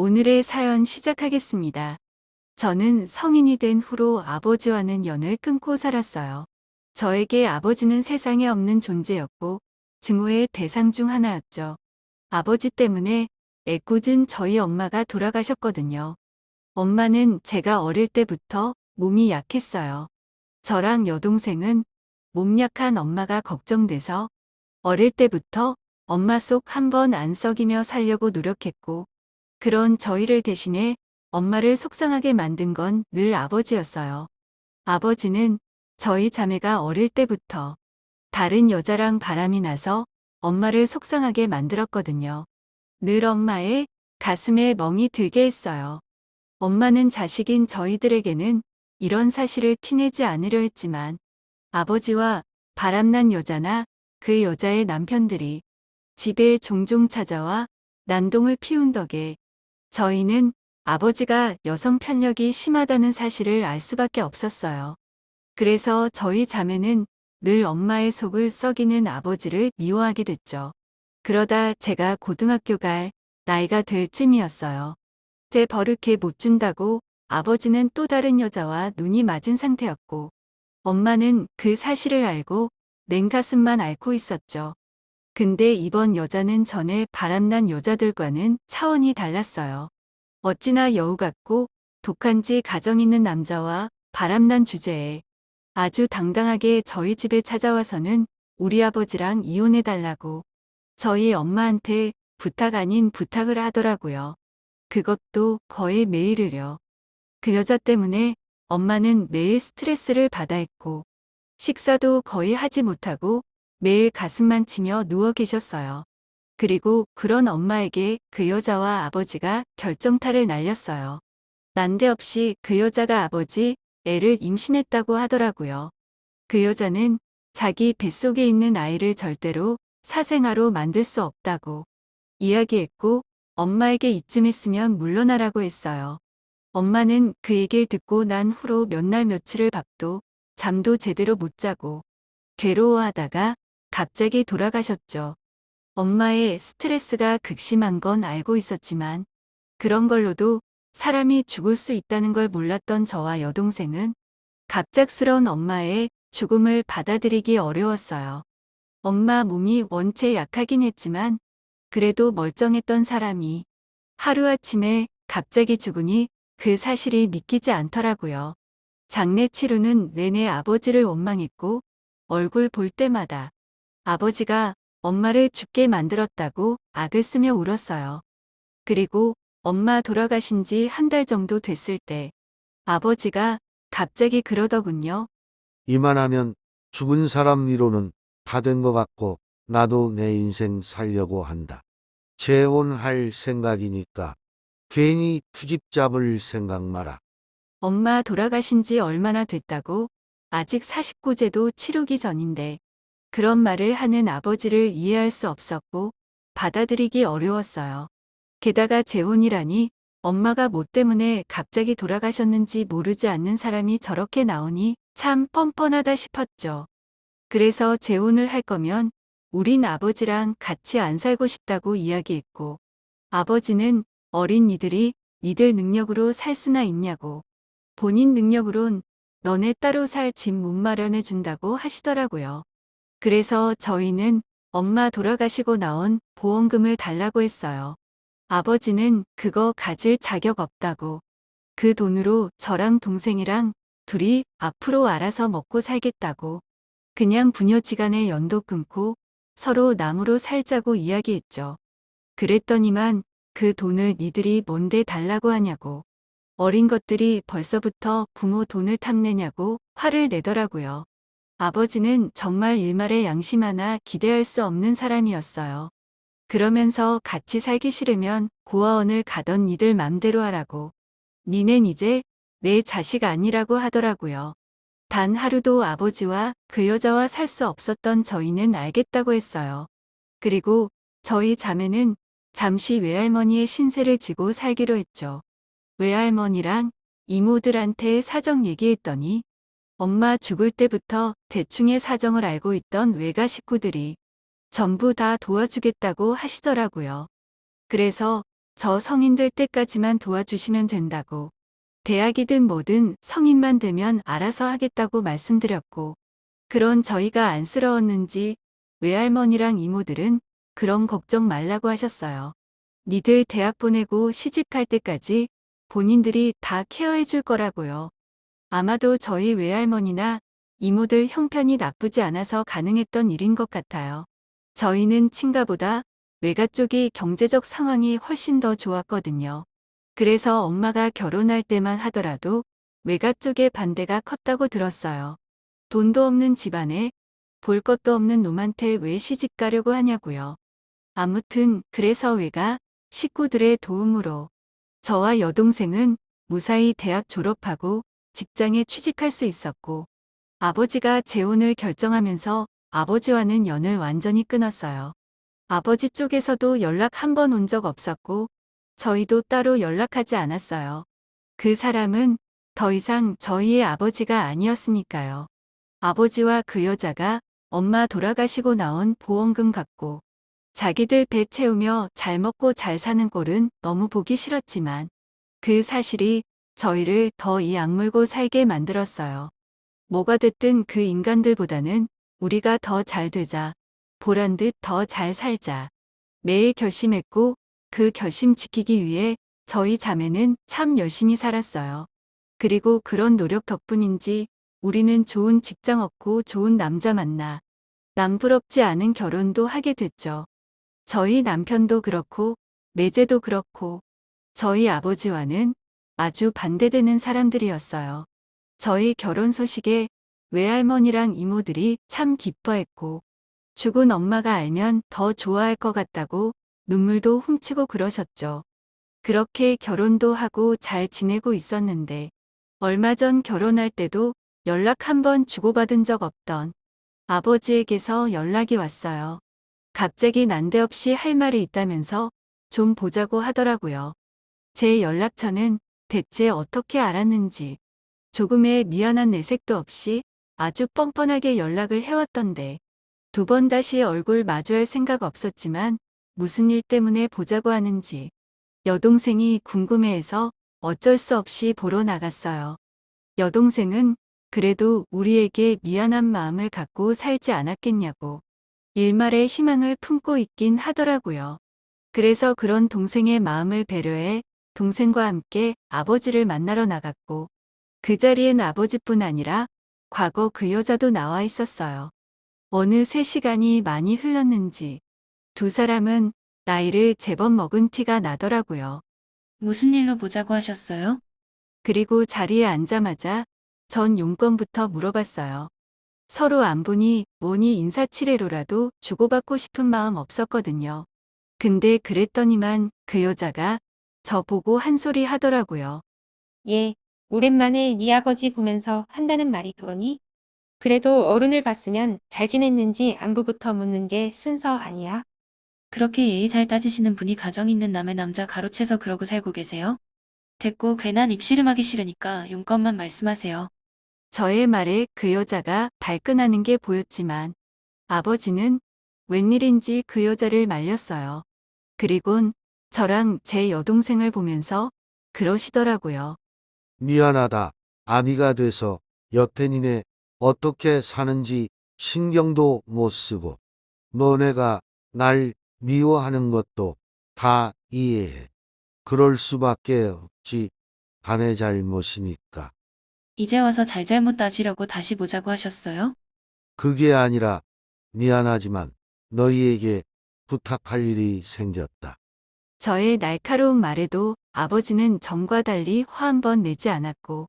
오늘의 사연 시작하겠습니다. 저는 성인이 된 후로 아버지와는 연을 끊고 살았어요. 저에게 아버지는 세상에 없는 존재였고 증오의 대상 중 하나였죠. 아버지 때문에 애꿎은 저희 엄마가 돌아가셨거든요. 엄마는 제가 어릴 때부터 몸이 약했어요. 저랑 여동생은 몸 약한 엄마가 걱정돼서 어릴 때부터 엄마 속 한 번 안 썩이며 살려고 노력했고, 그런 저희를 대신해 엄마를 속상하게 만든 건 늘 아버지였어요. 아버지는 저희 자매가 어릴 때부터 다른 여자랑 바람이 나서 엄마를 속상하게 만들었거든요. 늘 엄마의 가슴에 멍이 들게 했어요. 엄마는 자식인 저희들에게는 이런 사실을 티내지 않으려 했지만 아버지와 바람난 여자나 그 여자의 남편들이 집에 종종 찾아와 난동을 피운 덕에 저희는 아버지가 여성 편력이 심하다는 사실을 알 수밖에 없었어요. 그래서 저희 자매는 늘 엄마의 속을 썩이는 아버지를 미워하게 됐죠. 그러다 제가 고등학교 갈 나이가 될 쯤이었어요. 제 버릇에 못 준다고 아버지는 또 다른 여자와 눈이 맞은 상태였고, 엄마는 그 사실을 알고 냉가슴만 앓고 있었죠. 근데 이번 여자는 전에 바람난 여자들과는 차원이 달랐어요. 어찌나 여우 같고 독한지 가정 있는 남자와 바람난 주제에 아주 당당하게 저희 집에 찾아와서는 우리 아버지랑 이혼해달라고 저희 엄마한테 부탁 아닌 부탁을 하더라고요. 그것도 거의 매일을요. 그 여자 때문에 엄마는 매일 스트레스를 받아 했고, 식사도 거의 하지 못하고 매일 가슴만 치며 누워 계셨어요. 그리고 그런 엄마에게 그 여자와 아버지가 결정타를 날렸어요. 난데없이 그 여자가 아버지 애를 임신했다고 하더라고요. 그 여자는 자기 뱃속에 있는 아이를 절대로 사생아로 만들 수 없다고 이야기했고, 엄마에게 이쯤 했으면 물러나라고 했어요. 엄마는 그 얘기를 듣고 난 후로 몇 날 며칠을 밥도 잠도 제대로 못 자고 괴로워하다가 갑자기 돌아가셨죠. 엄마의 스트레스가 극심한 건 알고 있었지만 그런 걸로도 사람이 죽을 수 있다는 걸 몰랐던 저와 여동생은 갑작스러운 엄마의 죽음을 받아들이기 어려웠어요. 엄마 몸이 원체 약하긴 했지만 그래도 멀쩡했던 사람이 하루아침에 갑자기 죽으니 그 사실이 믿기지 않더라고요. 장례 치르는 내내 아버지를 원망했고 얼굴 볼 때마다 아버지가 엄마를 죽게 만들었다고 악을 쓰며 울었어요. 그리고 엄마 돌아가신 지 한 달 정도 됐을 때 아버지가 갑자기 그러더군요. 이만하면 죽은 사람 위로는 다 된 것 같고 나도 내 인생 살려고 한다. 재혼할 생각이니까 괜히 트집 잡을 생각 마라. 엄마 돌아가신 지 얼마나 됐다고? 아직 49제도 치르기 전인데 그런 말을 하는 아버지를 이해할 수 없었고 받아들이기 어려웠어요. 게다가 재혼이라니 엄마가 뭐 때문에 갑자기 돌아가셨는지 모르지 않는 사람이 저렇게 나오니 참 뻔뻔하다 싶었죠. 그래서 재혼을 할 거면 우린 아버지랑 같이 안 살고 싶다고 이야기했고, 아버지는 어린 이들이 니들 능력으로 살 수나 있냐고, 본인 능력으론 너네 따로 살 집 못 마련해 준다고 하시더라고요. 그래서 저희는 엄마 돌아가시고 나온 보험금을 달라고 했어요. 아버지는 그거 가질 자격 없다고, 그 돈으로 저랑 동생이랑 둘이 앞으로 알아서 먹고 살겠다고, 그냥 부녀지간에 연도 끊고 서로 남으로 살자고 이야기했죠. 그랬더니만 그 돈을 니들이 뭔데 달라고 하냐고, 어린 것들이 벌써부터 부모 돈을 탐내냐고 화를 내더라고요. 아버지는 정말 일말의 양심 하나 기대할 수 없는 사람이었어요. 그러면서 같이 살기 싫으면 고아원을 가던 니들 맘대로 하라고, 니넨 이제 내 자식 아니라고 하더라고요. 단 하루도 아버지와 그 여자와 살 수 없었던 저희는 알겠다고 했어요. 그리고 저희 자매는 잠시 외할머니의 신세를 지고 살기로 했죠. 외할머니랑 이모들한테 사정 얘기했더니 엄마 죽을 때부터 대충의 사정을 알고 있던 외가 식구들이 전부 다 도와주겠다고 하시더라고요. 그래서 저 성인 될 때까지만 도와주시면 된다고. 대학이든 뭐든 성인만 되면 알아서 하겠다고 말씀드렸고, 그런 저희가 안쓰러웠는지 외할머니랑 이모들은 그런 걱정 말라고 하셨어요. 니들 대학 보내고 시집갈 때까지 본인들이 다 케어해 줄 거라고요. 아마도 저희 외할머니나 이모들 형편이 나쁘지 않아서 가능했던 일인 것 같아요. 저희는 친가보다 외가 쪽이 경제적 상황이 훨씬 더 좋았거든요. 그래서 엄마가 결혼할 때만 하더라도 외가 쪽의 반대가 컸다고 들었어요. 돈도 없는 집안에 볼 것도 없는 놈한테 왜 시집 가려고 하냐고요. 아무튼 그래서 외가 식구들의 도움으로 저와 여동생은 무사히 대학 졸업하고 직장에 취직할 수 있었고, 아버지가 재혼을 결정하면서 아버지와는 연을 완전히 끊었어요. 아버지 쪽에서도 연락 한 번 온 적 없었고, 저희도 따로 연락하지 않았어요. 그 사람은 더 이상 저희의 아버지가 아니었으니까요. 아버지와 그 여자가 엄마 돌아가시고 나온 보험금 갖고 자기들 배 채우며 잘 먹고 잘 사는 꼴은 너무 보기 싫었지만 그 사실이 저희를 더 이 악물고 살게 만들었어요. 뭐가 됐든 그 인간들보다는 우리가 더 잘 되자, 보란 듯 더 잘 살자. 매일 결심했고 그 결심 지키기 위해 저희 자매는 참 열심히 살았어요. 그리고 그런 노력 덕분인지 우리는 좋은 직장 얻고 좋은 남자 만나 남부럽지 않은 결혼도 하게 됐죠. 저희 남편도 그렇고 매제도 그렇고 저희 아버지와는 아주 반대되는 사람들이었어요. 저희 결혼 소식에 외할머니랑 이모들이 참 기뻐했고 죽은 엄마가 알면 더 좋아할 것 같다고 눈물도 훔치고 그러셨죠. 그렇게 결혼도 하고 잘 지내고 있었는데 얼마 전 결혼할 때도 연락 한 번 주고받은 적 없던 아버지에게서 연락이 왔어요. 갑자기 난데없이 할 말이 있다면서 좀 보자고 하더라고요. 제 연락처는 대체 어떻게 알았는지 조금의 미안한 내색도 없이 아주 뻔뻔하게 연락을 해왔던데 두 번 다시 얼굴 마주할 생각 없었지만 무슨 일 때문에 보자고 하는지 여동생이 궁금해해서 어쩔 수 없이 보러 나갔어요. 여동생은 그래도 우리에게 미안한 마음을 갖고 살지 않았겠냐고 일말의 희망을 품고 있긴 하더라고요. 그래서 그런 동생의 마음을 배려해 동생과 함께 아버지를 만나러 나갔고 그 자리엔 아버지뿐 아니라 과거 그 여자도 나와 있었어요. 어느새 시간이 많이 흘렀는지 두 사람은 나이를 제법 먹은 티가 나더라고요. 무슨 일로 보자고 하셨어요? 그리고 자리에 앉자마자 전 용건부터 물어봤어요. 서로 안 보니 뭐니 인사치레로라도 주고받고 싶은 마음 없었거든요. 근데 그랬더니만 그 여자가 저 보고 한 소리 하더라고요. 예, 오랜만에 네 아버지 보면서 한다는 말이 그거니? 그래도 어른을 봤으면 잘 지냈는지 안부부터 묻는 게 순서 아니야? 그렇게 예의 잘 따지시는 분이 가정 있는 남의 남자 가로채서 그러고 살고 계세요? 됐고 괜한 입씨름하기 싫으니까 용건만 말씀하세요. 저의 말에 그 여자가 발끈하는 게 보였지만 아버지는 웬일인지 그 여자를 말렸어요. 그리곤 저랑 제 여동생을 보면서 그러시더라고요. 미안하다. 아비가 돼서 여태니네 어떻게 사는지 신경도 못 쓰고 너네가 날 미워하는 것도 다 이해해. 그럴 수밖에 없지. 자네 잘못이니까. 이제 와서 잘잘못 따지려고 다시 보자고 하셨어요? 그게 아니라 미안하지만 너희에게 부탁할 일이 생겼다. 저의 날카로운 말에도 아버지는 전과 달리 화 한 번 내지 않았고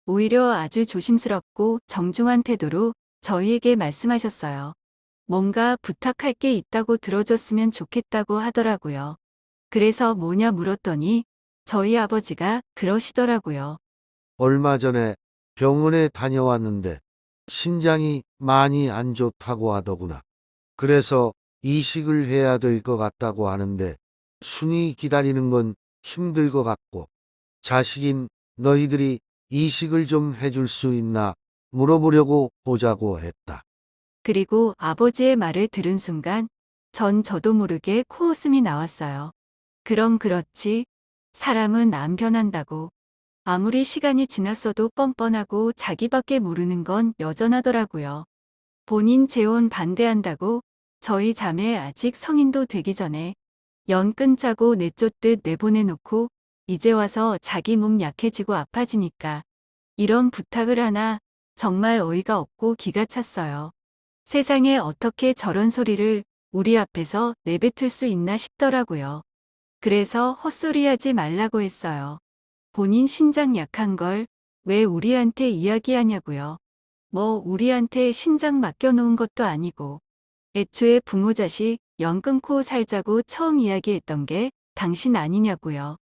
오히려 아주 조심스럽고 정중한 태도로 저희에게 말씀하셨어요. 뭔가 부탁할 게 있다고 들어줬으면 좋겠다고 하더라고요. 그래서 뭐냐 물었더니 저희 아버지가 그러시더라고요. 얼마 전에 병원에 다녀왔는데 신장이 많이 안 좋다고 하더구나. 그래서 이식을 해야 될 것 같다고 하는데 순위 기다리는 건 힘들 것 같고 자식인 너희들이 이식을 좀 해줄 수 있나 물어보려고 보자고 했다. 그리고 아버지의 말을 들은 순간 전 저도 모르게 코웃음이 나왔어요. 그럼 그렇지. 사람은 안 변한다고. 아무리 시간이 지났어도 뻔뻔하고 자기밖에 모르는 건 여전하더라고요. 본인 재혼 반대한다고 저희 자매 아직 성인도 되기 전에 연 끊자고 내쫓듯 내보내놓고 이제 와서 자기 몸 약해지고 아파지니까 이런 부탁을 하나 정말 어이가 없고 기가 찼어요. 세상에 어떻게 저런 소리를 우리 앞에서 내뱉을 수 있나 싶더라고요. 그래서 헛소리하지 말라고 했어요. 본인 신장 약한 걸 왜 우리한테 이야기하냐고요. 뭐 우리한테 신장 맡겨놓은 것도 아니고 애초에 부모 자식 연 끊고 살자고 처음 이야기했던 게 당신 아니냐고요.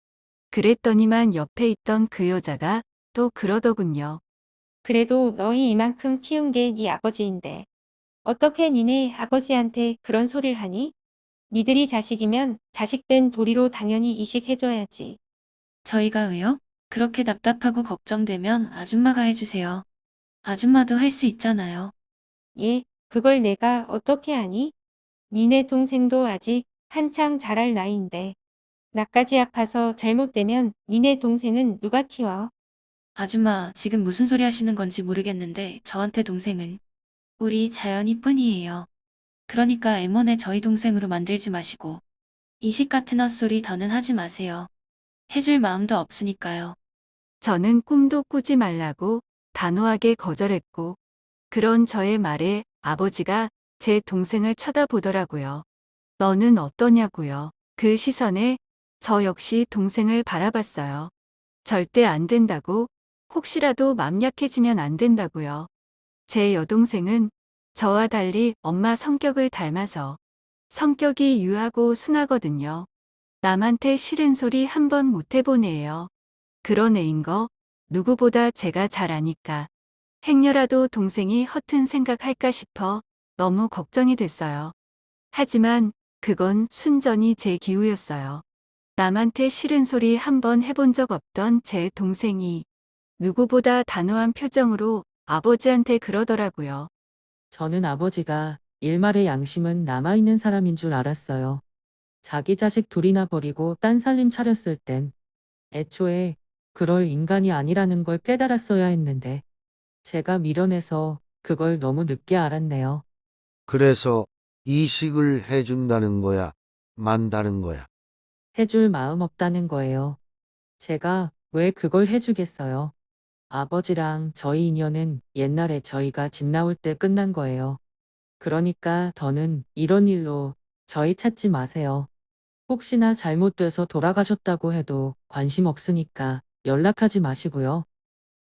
그랬더니만 옆에 있던 그 여자가 또 그러더군요. 그래도 너희 이만큼 키운 게 네 아버지인데. 어떻게 니네 아버지한테 그런 소리를 하니? 니들이 자식이면 자식된 도리로 당연히 이식해줘야지. 저희가 왜요? 그렇게 답답하고 걱정되면 아줌마가 해주세요. 아줌마도 할 수 있잖아요. 예, 그걸 내가 어떻게 아니? 니네 동생도 아직 한창 자랄 나이인데. 나까지 아파서 잘못되면 니네 동생은 누가 키워? 아줌마, 지금 무슨 소리 하시는 건지 모르겠는데 저한테 동생은 우리 자연이 뿐이에요. 그러니까 M1에 저희 동생으로 만들지 마시고 이식 같은 헛소리 더는 하지 마세요. 해줄 마음도 없으니까요. 저는 꿈도 꾸지 말라고 단호하게 거절했고 그런 저의 말에 아버지가 제 동생을 쳐다보더라고요. 너는 어떠냐고요. 그 시선에 저 역시 동생을 바라봤어요. 절대 안 된다고, 혹시라도 맘 약해지면 안 된다고요. 제 여동생은 저와 달리 엄마 성격을 닮아서 성격이 유하고 순하거든요. 남한테 싫은 소리 한 번 못 해보네요. 그런 애인 거 누구보다 제가 잘 아니까 행여라도 동생이 허튼 생각할까 싶어 너무 걱정이 됐어요. 하지만 그건 순전히 제 기우였어요. 남한테 싫은 소리 한 번 해본 적 없던 제 동생이 누구보다 단호한 표정으로 아버지한테 그러더라고요. 저는 아버지가 일말의 양심은 남아있는 사람인 줄 알았어요. 자기 자식 둘이나 버리고 딴 살림 차렸을 땐 애초에 그럴 인간이 아니라는 걸 깨달았어야 했는데 제가 미련해서 그걸 너무 늦게 알았네요. 그래서 이식을 해준다는 거야, 만다는 거야. 해줄 마음 없다는 거예요. 제가 왜 그걸 해주겠어요. 아버지랑 저희 인연은 옛날에 저희가 집 나올 때 끝난 거예요. 그러니까 더는 이런 일로 저희 찾지 마세요. 혹시나 잘못돼서 돌아가셨다고 해도 관심 없으니까 연락하지 마시고요.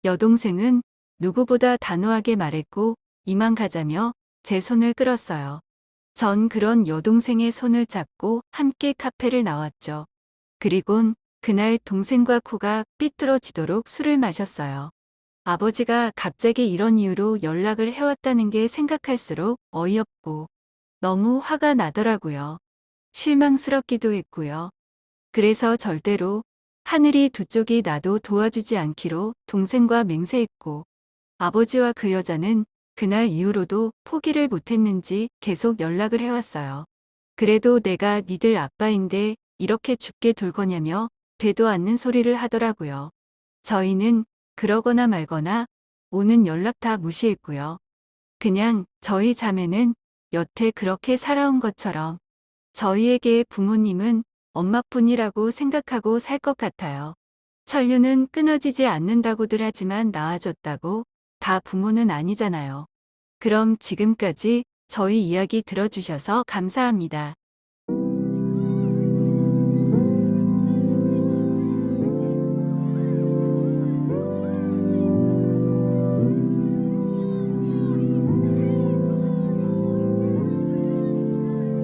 여동생은 누구보다 단호하게 말했고 이만 가자며 제 손을 끌었어요. 전 그런 여동생의 손을 잡고 함께 카페를 나왔죠. 그리곤 그날 동생과 코가 삐뚤어지도록 술을 마셨어요. 아버지가 갑자기 이런 이유로 연락을 해왔다는 게 생각할수록 어이없고 너무 화가 나더라고요. 실망스럽기도 했고요. 그래서 절대로 하늘이 두 쪽이 나도 도와주지 않기로 동생과 맹세했고 아버지와 그 여자는 그날 이후로도 포기를 못했는지 계속 연락을 해왔어요. 그래도 내가 니들 아빠인데 이렇게 죽게 둘 거냐며 되도 않는 소리를 하더라고요. 저희는 그러거나 말거나 오는 연락 다 무시했고요. 그냥 저희 자매는 여태 그렇게 살아온 것처럼 저희에게 부모님은 엄마뿐이라고 생각하고 살 것 같아요. 천류는 끊어지지 않는다고들 하지만 낳아줬다고 다 부모는 아니잖아요. 그럼 지금까지 저희 이야기 들어주셔서 감사합니다.